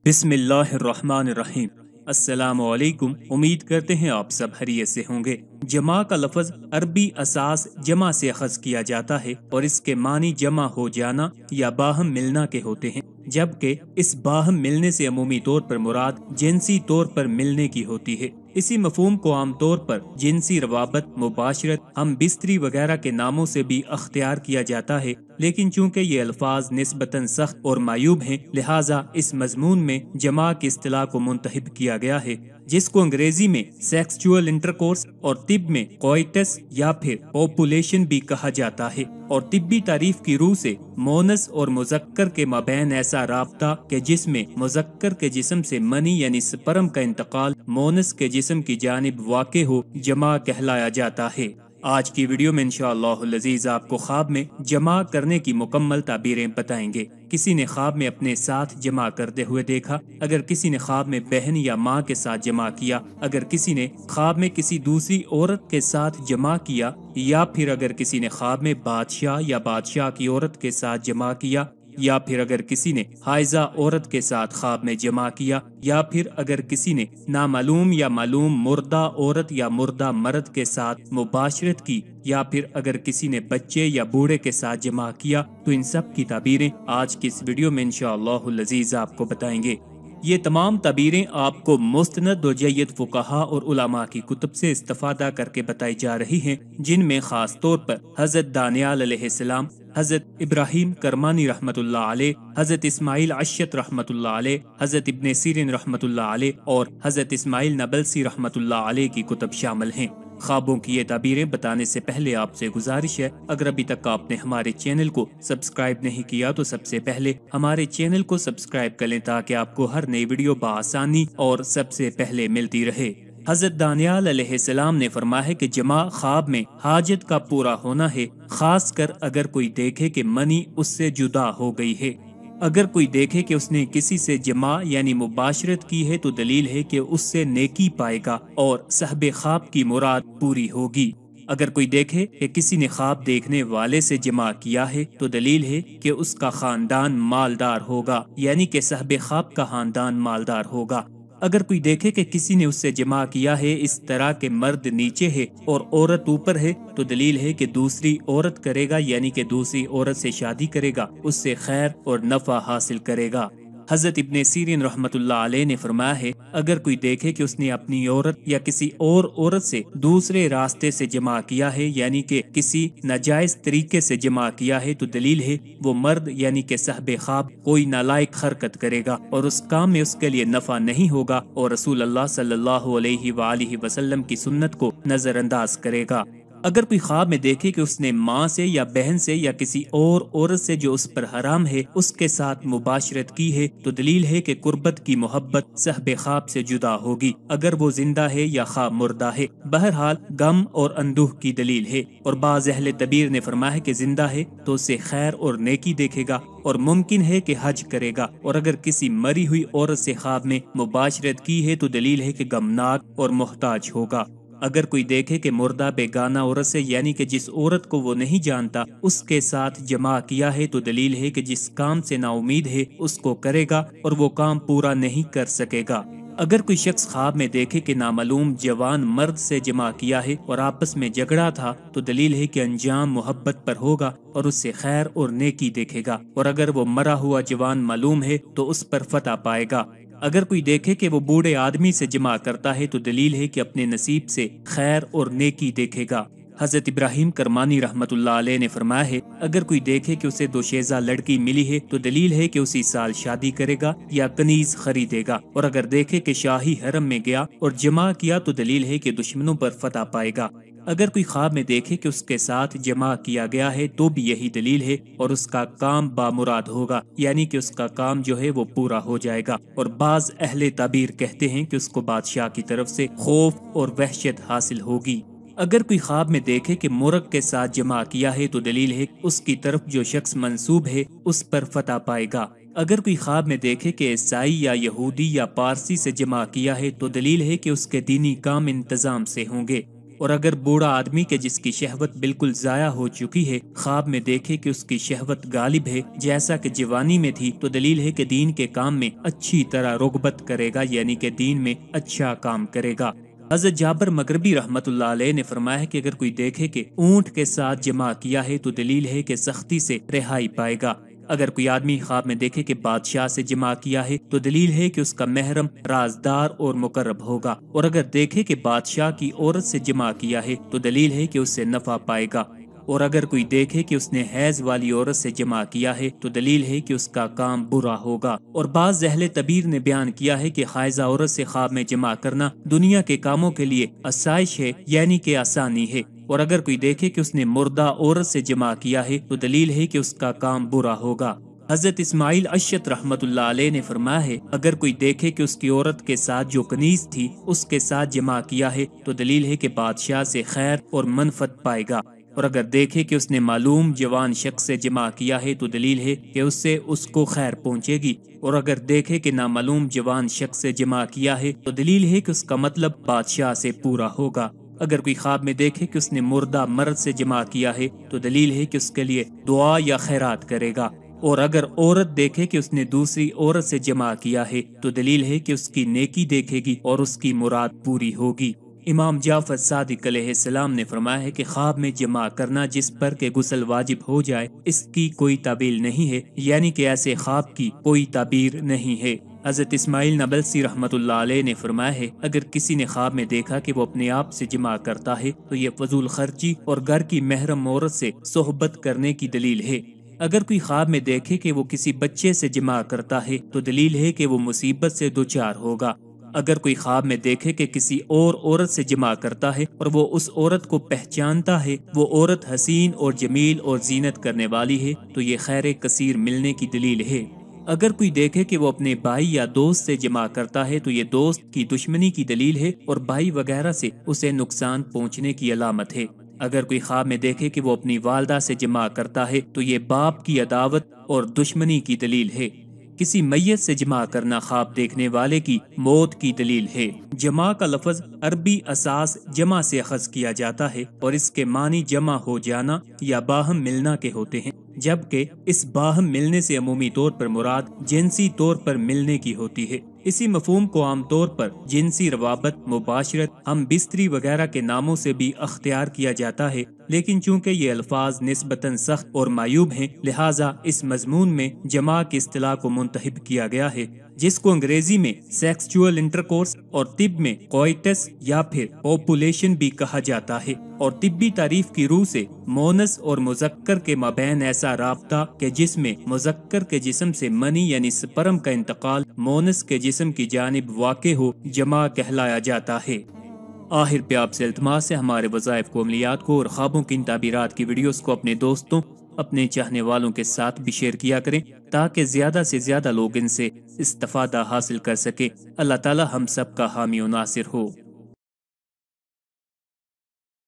बिस्मिल्लाहिर्रहमानिर्रहीम। अस्सलाम वालेकुम। उम्मीद करते हैं आप सब खैरियत से होंगे। जमा का लफ्ज़ अरबी असास जमा से अखज़ किया जाता है और इसके मानी जमा हो जाना या बाहम मिलना के होते हैं, जबकि इस बाहम मिलने से अमूमी तौर पर मुराद जिनसी तौर पर मिलने की होती है। इसी मफहूम को आम तौर पर जिनसी रवाबत, मुबाशरत, हम बिस्तरी वगैरह के नामों से भी अख्तियार किया जाता है, लेकिन चूंकि ये अल्फाज निस्बतन सख्त और मायूब हैं, लिहाजा इस मजमून में जमा की इस्तिलाह को मुंतहिब किया गया है, जिसको अंग्रेजी में सेक्सुअल इंटरकोर्स और तिब में कोइटस या फिर पॉपुलेशन भी कहा जाता है। और तिब्बी तारीफ की रूह से मोनस और मुजक्कर के माबैन ऐसा राब्ता के जिसमें मुजक्कर के जिस्म से मनी यानी स्पर्म का इंतकाल मोनस के जिस्म की जानिब वाक़े हो, जमा कहलाया जाता है। आज की वीडियो में इंशाअल्लाहुल अज़ीज़ आपको ख्वाब में जमा करने की मुकम्मल ताबीरें बताएंगे। किसी ने ख्वाब में अपने साथ जमा करते हुए देखा, अगर किसी ने ख्वाब में बहन या माँ के साथ जमा किया, अगर किसी ने ख्वाब में किसी दूसरी औरत के साथ जमा किया, या फिर अगर किसी ने ख्वाब में बादशाह या बादशाह की औरत के साथ जमा किया, या फिर अगर किसी ने हाइजा औरत के साथ ख्वाब में जमा किया, या फिर अगर किसी ने नामालूम या मालूम मुर्दा औरत या मुर्दा मर्द के साथ मुबाशरत की, या फिर अगर किसी ने बच्चे या बूढ़े के साथ जमा किया, तो इन सब की ताबीरें आज की इस वीडियो में इंशाअल्लाहुल अज़ीज़ आपको बताएंगे। ये तमाम ताबीरें आपको मुस्तनद व जय्यद फुक़हा और उलमा की कुतुब से इस्तिफ़ादा करके बताई जा रही हैं, जिनमें खास तौर पर हज़रत दानियाल अलैहिस्सलाम, हज़रत इब्राहीम करमानी रहमतुल्लाह अलैह, हज़रत इस्माइल अशत रहमतुल्लाह अलैह, हज़रत इब्ने सीरिन रहमतुल्लाह अलैह और हज़रत इस्माइल नबलसी रहमतुल्लाह अलैह की कुतुब शामिल हैं। ख्वाबों की ये ताबीरें बताने से पहले आपसे गुजारिश है, अगर अभी तक आपने हमारे चैनल को सब्सक्राइब नहीं किया तो सबसे पहले हमारे चैनल को सब्सक्राइब कर लें, ताकि आपको हर नई वीडियो बआसानी और सबसे पहले मिलती रहे। हज़रत दानियाल अलैहिस्सलाम ने फरमाया है कि जमा ख्वाब में हाजत का पूरा होना है, खास कर अगर कोई देखे कि मनी उससे जुदा हो गई है। अगर कोई देखे कि उसने किसी से जमा यानी मुबाशरत की है, तो दलील है कि उससे नेकी पाएगा और सहबे ख्वाब की मुराद पूरी होगी। अगर कोई देखे कि किसी ने ख्वाब देखने वाले से जमा किया है, तो दलील है कि उसका खानदान मालदार होगा, यानी कि सहबे ख्वाब का खानदान मालदार होगा। अगर कोई देखे कि किसी ने उससे जमा किया है इस तरह के मर्द नीचे है और औरत ऊपर है, तो दलील है कि दूसरी औरत करेगा, यानी कि दूसरी औरत से शादी करेगा, उससे खैर और नफा हासिल करेगा। हज़रत इब्ने सीरिन रहमतुल्लाह अलैह ने फरमाया है, अगर कोई देखे कि उसने अपनी औरत या किसी और औरत से दूसरे रास्ते से जमा किया है, यानी कि किसी नाजायज तरीके से जमा किया है, तो दलील है वो मर्द यानी कि सहबे ख्वाब कोई नालायक हरकत करेगा और उस काम में उसके लिए नफा नहीं होगा और रसूल अल्लाह सल्लल्लाहु अलैहि वसल्लम की सुन्नत को नजरअंदाज करेगा। अगर कोई ख्वाब में देखे कि उसने माँ से या बहन से या किसी और औरत से जो उस पर हराम है उसके साथ मुबाशरत की है, तो दलील है कि कुर्बत की मोहब्बत सहबे ख्वाब से जुदा होगी, अगर वो जिंदा है या ख्वाब मुर्दा है। बहरहाल गम और अंदूह की दलील है। और बाज़ अहले तबीर ने फरमाया है कि जिंदा है तो उसे खैर और नेकी देखेगा और मुमकिन है कि हज करेगा, और अगर किसी मरी हुई औरत से ख्वाब में मुबाशरत की है, तो दलील है कि गमनाक और मोहताज होगा। अगर कोई देखे कि मुर्दा बेगाना औरत से, यानी कि जिस औरत को वो नहीं जानता, उसके साथ जमा किया है, तो दलील है कि जिस काम से नाउमीद है उसको करेगा और वो काम पूरा नहीं कर सकेगा। अगर कोई शख्स ख्वाब में देखे कि नामालूम जवान मर्द से जमा किया है और आपस में झगड़ा था, तो दलील है कि अंजाम मोहब्बत पर होगा और उससे खैर और नेकी देखेगा, और अगर वो मरा हुआ जवान मालूम है तो उस पर फतह पाएगा। अगर कोई देखे कि वो बूढ़े आदमी से जमा करता है, तो दलील है कि अपने नसीब से खैर और नेकी देखेगा। हज़रत इब्राहीम करमानी रहमतुल्लाह अलैह ने फरमाया है, अगर कोई देखे कि उसे दोशेजा लड़की मिली है, तो दलील है कि उसी साल शादी करेगा या कनीज खरीदेगा, और अगर देखे कि शाही हरम में गया और जमा किया, तो दलील है कि दुश्मनों पर फतह पाएगा। अगर कोई ख्वाब में देखे कि उसके साथ जमा किया गया है, तो भी यही दलील है और उसका काम बामुराद होगा, यानी कि उसका काम जो है वो पूरा हो जाएगा। और बाज अहले ताबीर कहते हैं कि उसको बादशाह की तरफ से खौफ और वहशत हासिल होगी। अगर कोई ख्वाब में देखे कि मुर्ग के साथ जमा किया है, तो दलील है उसकी तरफ जो शख्स मंसूब है उस पर फतह पाएगा। अगर कोई ख्वाब में देखे कि ईसाई या यहूदी या पारसी से जमा किया है, तो दलील है कि उसके दीनी काम इंतजाम से होंगे। اور اگر بوڑھا آدمی کے جس کی شہوت بالکل ضائع ہو چکی ہے خواب میں دیکھے کہ اس کی شہوت غالب ہے جیسا کہ جوانی میں تھی، تو دلیل ہے کہ دین کے کام میں اچھی طرح رغبت کرے گا، یعنی کہ دین میں اچھا کام کرے گا۔ حضرت جابر مغربی رحمت اللہ علیہ نے فرمایا ہے کہ اگر کوئی دیکھے کہ اونٹ کے ساتھ جمع کیا ہے تو دلیل ہے کہ سختی سے رہائی پائے گا۔ اگر کوئی آدمی خواب میں دیکھے کہ بادشاہ سے جمع کیا ہے تو دلیل ہے کہ اس کا محرم رازدار اور مقرب ہوگا، اور اگر دیکھے کہ بادشاہ کی عورت سے جمع کیا ہے تو دلیل ہے کہ اس سے نفع پائے گا، اور اگر کوئی دیکھے کہ اس نے حیض والی عورت سے جمع کیا ہے تو دلیل ہے کہ اس کا کام برا ہوگا۔ اور بعض اہل تعبیر نے بیان کیا ہے کہ حائضہ عورت سے خواب میں جمع کرنا دنیا کے کاموں کے لیے آسائش ہے، یعنی کہ آسانی ہے، اور اگر کوئی دیکھے کہ اس نے مردہ عورت سے جمع کیا ہے تو دلیل ہے کہ اس کا کام برا ہوگا۔ حضرت اسماعیل اشت رحمت اللہ علیہ نے فرمایا ہے اگر کوئی دیکھے کہ اس کی عورت کے ساتھ جو کنیز تھی اس کے ساتھ جمع کیا ہے تو دلیل ہے کہ بادشاہ سے خیر اور منفعت پائے گا، اور اگر دیکھے کہ اس نے معلوم جوان شخص سے جمع کیا ہے تو دلیل ہے کہ اس سے اس کو خیر پہنچے گی، اور اگر دیکھے کہ نامعلوم جوان شخص سے جمع کیا ہے تو دلیل ہے کہ اس کا مطلب بادشاہ سے پورا ہوگا۔ اگر کوئی خواب میں دیکھے کہ اس نے مردہ مرد سے جمع کیا ہے تو دلیل ہے کہ اس کے لیے دعا یا خیرات کرے گا، اور اگر عورت دیکھے کہ اس نے دوسری عورت سے جمع کیا ہے تو دلیل ہے کہ اس کی نیکی دیکھے گی اور اس کی مراد پوری ہوگی۔ امام جعفر صادق علیہ السلام نے فرمایا ہے کہ خواب میں جمع کرنا جس پر کہ غسل واجب ہو جائے اس کی کوئی تعبیر نہیں ہے، یعنی کہ ایسے خواب کی کوئی تعبیر نہیں ہے۔ حضرت اسماعیل نبلسی رحمت اللہ علیہ نے فرمایا ہے اگر کسی نے خواب میں دیکھا کہ وہ اپنے آپ سے جمع کرتا ہے تو یہ فضول خرچی اور گھر کی محرم عورت سے صحبت کرنے کی دلیل ہے۔ اگر کوئی خواب میں دیکھے کہ وہ کسی بچے سے جمع کرتا ہے تو دلیل ہے کہ وہ مصیبت سے دوچار ہوگا۔ اگر کوئی خواب میں دیکھے کہ کسی اور عورت سے جمع کرتا ہے اور وہ اس عورت کو پہچانتا ہے، وہ عورت حسین اور جمیل اور زینت کرنے والی ہے، تو یہ خیر کثیر ملنے کی دلیل ہے۔ اگر کوئی دیکھے کہ وہ اپنے بھائی یا دوست سے جمع کرتا ہے تو یہ دوست کی دشمنی کی دلیل ہے اور بھائی وغیرہ سے اسے نقصان پہنچنے کی علامت ہے۔ اگر کوئی خواب میں دیکھے کہ وہ اپنی والدہ سے جمع کرتا ہے تو یہ باپ کی عداوت اور دشمنی کی دلیل ہے۔ کسی میت سے جمع کرنا خواب دیکھنے والے کی موت کی دلیل ہے۔ جمع کا لفظ عربی اساس جمع سے اخذ کیا جاتا ہے اور اس کے معنی جمع ہو جانا یا باہم ملنا کے ہوتے ہیں، جبکہ اس باہم ملنے سے عمومی طور پر مراد جنسی طور پر ملنے کی ہوتی ہے۔ اسی مفہوم کو عام طور پر جنسی روابط، مباشرت، ہم بستری وغیرہ کے ناموں سے بھی اختیار کیا جاتا ہے، لیکن چونکہ یہ الفاظ نسبتاً سخت اور معیوب ہیں لہٰذا اس مضمون میں جمع کی اصطلاح کو منتخب کیا گیا ہے، جس کو انگریزی میں سیکسچول انٹرکورس اور طب میں کوئٹس یا پھر پاپولیشن بھی کہا جاتا ہے، اور طبی تعریف کی روح سے مونس اور مذکر کے مابین ایسا رابطہ کہ جس میں مذکر کے جسم سے منی یعنی سپرم کا انتقال مونس کے جسم کی جانب واقع ہو جمع کہلایا جاتا ہے۔ آخر پہ آپ سے التماس ہے ہمارے وظائف کو، عملیات کو اور خوابوں کی ان تعبیرات کی ویڈیوز کو اپنے دوستوں، اپنے چاہنے والوں کے ساتھ بھی شیئر کیا کریں تاکہ زیادہ سے زیادہ لوگ ان سے استفادہ حاصل کر سکیں۔ اللہ تعالی ہم سب کا حامی و ناصر ہو۔